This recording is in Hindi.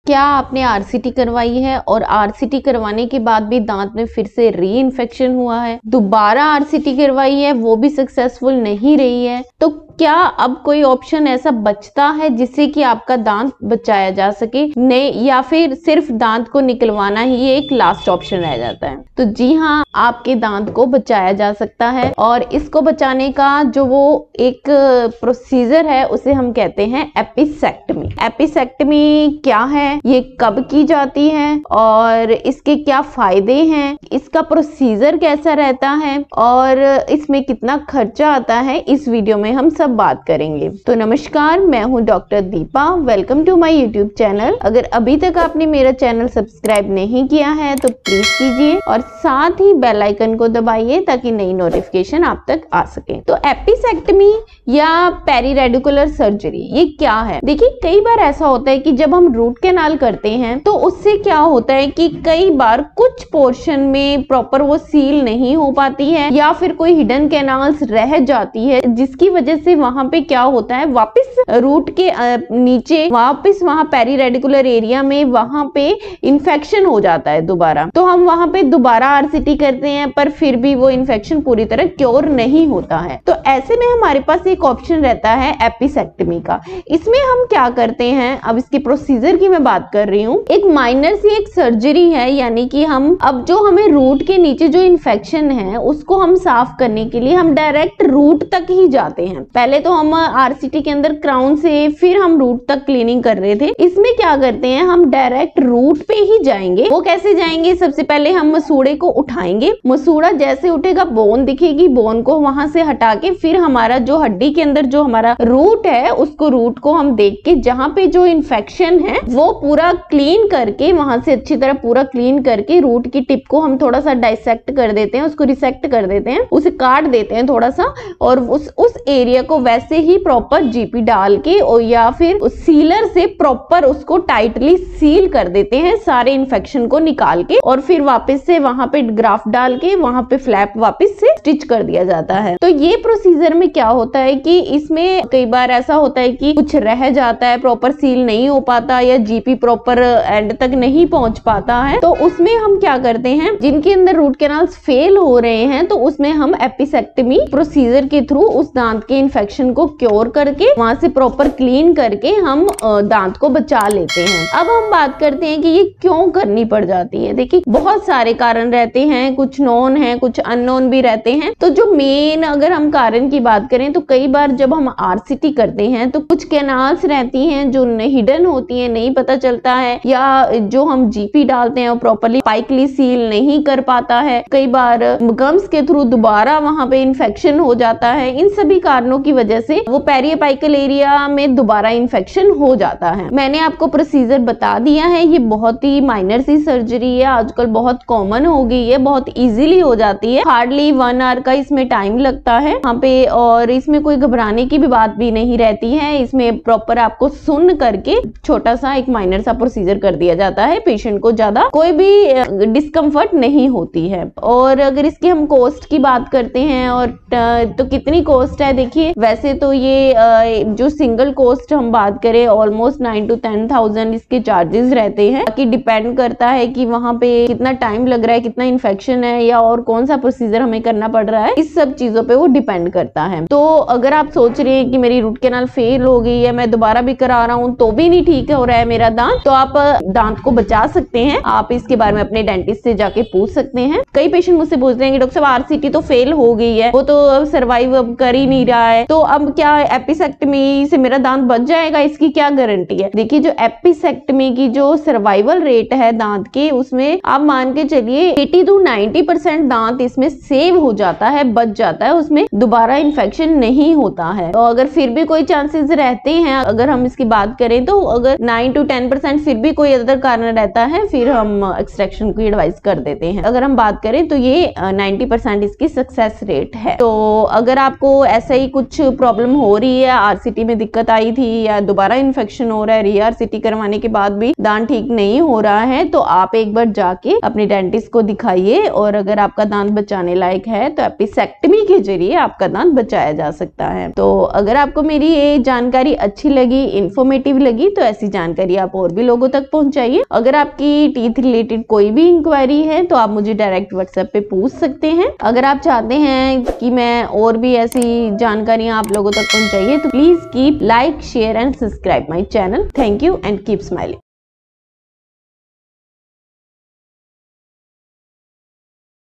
क्या आपने आरसीटी करवाई है और आरसीटी करवाने के बाद भी दांत में फिर से री इन्फेक्शन हुआ है, दोबारा आरसीटी करवाई है वो भी सक्सेसफुल नहीं रही है, तो क्या अब कोई ऑप्शन ऐसा बचता है जिससे कि आपका दांत बचाया जा सके? नहीं, या फिर सिर्फ दांत को निकलवाना ही एक लास्ट ऑप्शन रह जाता है? तो जी हाँ, आपके दांत को बचाया जा सकता है और इसको बचाने का जो वो एक प्रोसीजर है उसे हम कहते हैं एपिसेक्टमी। एपिसेक्टमी क्या है, ये कब की जाती है और इसके क्या फायदे हैं, इसका प्रोसीजर कैसा रहता है और इसमें कितना खर्चा आता है, इस वीडियो में हम सब बात करेंगे। तो नमस्कार, मैं हूं doctor Deepa. Welcome to my YouTube channel. अगर अभी तक आपने मेरा चैनल सब्सक्राइब नहीं किया है तो प्लीज कीजिए और साथ ही बेल आइकन को दबाइए ताकि नई नोटिफिकेशन आप तक आ सके। तो एपिसेक्टमी या पेरीरेडिकुलर सर्जरी ये क्या है? देखिए, कई बार ऐसा होता है कि जब हम रूट कैनाल करते हैं तो उससे क्या होता है कि कई बार कुछ पोर्शन में प्रॉपर वो सील नहीं हो पाती है या फिर कोई हिडन कैनाल्स रह जाती है, जिसकी वजह से वहां पे क्या होता है, वापस रूट के नीचे वापस वहां पेरीरेडिकुलर एरिया में वहां पे इन्फेक्शन हो जाता है दोबारा। तो हम वहां पे दोबारा आरसीटी करते हैं पर फिर भी वो इन्फेक्शन पूरी तरह क्योर नहीं होता है। तो ऐसे में हमारे पास एक ऑप्शन रहता है एपिसेक्टमी का। इसमें हम क्या करते हैं, अब इसके प्रोसीजर की मैं बात कर रही हूँ। एक माइनर सी एक सर्जरी है, यानी कि हम अब जो हमें रूट के नीचे जो इन्फेक्शन है उसको हम साफ करने के लिए हम डायरेक्ट रूट तक ही जाते हैं। पहले तो हम आरसीटी के अंदर क्राउन से फिर हम रूट तक क्लीनिंग कर रहे थे। इसमें क्या करते हैं, हम डायरेक्ट रूट पे ही जाएंगे। वो कैसे जाएंगे? सबसे पहले हम मसूड़े को उठाएंगे, मसूड़ा जैसे उठेगा बोन दिखेगी, बोन को वहां से हटा के फिर हमारा जो हड्डी के अंदर जो हमारा रूट है उसको रूट को हम देख के जहां पे जो इन्फेक्शन है वो पूरा क्लीन करके वहां से अच्छी तरह पूरा क्लीन करके रूट की टिप को हम थोड़ा सा डाइसेक्ट कर देते हैं, उसको रिसेक्ट कर देते हैं, उसे काट देते हैं थोड़ा सा और उस एरिया को वैसे ही प्रॉपर जीपी डाल के और या फिर उस सीलर से प्रॉपर उसको टाइटली सील कर देते हैं सारे इन्फेक्शन को निकाल के और फिर वापस से वहां पे ग्राफ्ट डाल के वहां पे फ्लैप वापस से स्टिच कर दिया जाता है। तो ये प्रोसीजर में क्या होता है कि इसमें कई बार ऐसा होता है कि कुछ रह जाता है, प्रॉपर सील नहीं हो पाता या जीपी प्रॉपर एंड तक नहीं पहुंच पाता है, तो उसमें हम क्या करते हैं, जिनके अंदर रूट कैनाल्स फेल हो रहे हैं तो उसमें हम एपिसेक्टमी प्रोसीजर के थ्रू उस दांत के इन्फेक्शन को क्योर करके वहां से प्रॉपर क्लीन करके हम दांत को बचा लेते हैं। अब हम बात करते हैं कि ये क्यों करनी पड़ जाती है। देखिए, बहुत सारे कारण रहते हैं, कुछ नोन है कुछ अननोन भी रहते हैं। तो जो मेन अगर हम कारण की बात करें तो कई बार जब हम आरसीटी करते हैं तो कुछ कैनाल्स रहती हैं जो हिडन होती हैं, नहीं पता चलता है, या जो हम जीपी डालते हैं वो प्रॉपरली पाइकली सील नहीं कर पाता है, कई बार गम्स के थ्रू दोबारा वहां पे इन्फेक्शन हो जाता है। इन सभी कारणों की वजह से वो पेरियपाइकल एरिया में दोबारा इन्फेक्शन हो जाता है। मैंने आपको प्रोसीजर बता दिया है, ये बहुत ही माइनर सी सर्जरी है, आजकल बहुत कॉमन हो गई है, बहुत इजीली हो जाती है, हार्डली 1 आवर का इसमें टाइम लगता है यहाँ पे और इसमें कोई घबराने की भी बात भी नहीं रहती है। इसमें प्रॉपर आपको सुन करके छोटा सा एक माइनर सा प्रोसीजर कर दिया जाता है, पेशेंट को ज्यादा कोई भी डिस्कम्फर्ट नहीं होती है। और अगर इसकी हम कॉस्ट की बात करते हैं और तो कितनी कॉस्ट है, देखिए वैसे तो ये जो सिंगल कॉस्ट हम बात करें ऑलमोस्ट 9 to 10,000 इसके चार्जेस रहते हैं, बाकी डिपेंड करता है कि वहां पे कितना टाइम लग रहा है, कितना इन्फेक्शन है या और कौन सा प्रोसीजर हमें करना पड़ रहा है, इस सब चीजों पे वो डिपेंड करता है। तो अगर आप सोच रहे हैं कि मेरी रूट कैनाल फेल हो गई है, मैं दोबारा भी करा रहा हूँ तो भी नहीं ठीक हो रहा है मेरा दांत, तो आप दांत को बचा सकते हैं। आप इसके बारे में अपने डेंटिस्ट से जाके पूछ सकते हैं। कई पेशेंट मुझसे पूछते हैं कि डॉक्टर साहब आरसीटी तो फेल हो गई है, वो तो अब सर्वाइव अब कर ही नहीं रहा है, तो अब क्या एपिसेक्टमी से मेरा दांत बच जाएगा, इसकी क्या गारंटी है? देखिए, जो एपिसेक्टमी की जो सर्वाइवल रेट है दांत के, उसमें आप मान के चलिए 80 to 90% दांत इसमें सेव हो जाता है, बच जाता है, उसमें दोबारा इन्फेक्शन नहीं होता है। तो अगर फिर भी कोई चांसेस रहते हैं, अगर हम इसकी बात करें तो अगर 9 to 10% फिर भी कोई अदर कारण रहता है, फिर हम एक्सट्रैक्शन की एडवाइस कर देते हैं। अगर हम बात करें तो ये 90% इसकी सक्सेस रेट है। तो अगर आपको ऐसा ही कुछ प्रॉब्लम हो रही है, आरसीटी में दिक्कत आई थी या दोबारा इन्फेक्शन हो रहा है, रीआरसीटी करवाने के बाद भी दांत ठीक नहीं हो रहा है, तो आप एक बार जाके अपने डेंटिस्ट को दिखाइए और अगर आपका दांत बचाने लायक है तो एपिसेक्टमी के जरिए आपका दांत बचाया जा सकता है। तो अगर आपको मेरी ये जानकारी अच्छी लगी, इंफॉर्मेटिव लगी, तो ऐसी जानकारी आप और भी लोगों तक पहुंचाइए। अगर आपकी टीथ रिलेटेड कोई भी इंक्वायरी है तो आप मुझे डायरेक्ट व्हाट्सएप पे पूछ सकते हैं। अगर आप चाहते हैं कि मैं और भी ऐसी जानकारियां आप लोगों तक पहुंचाइए तो please keep like, share and subscribe my channel. Thank you and keep smiling.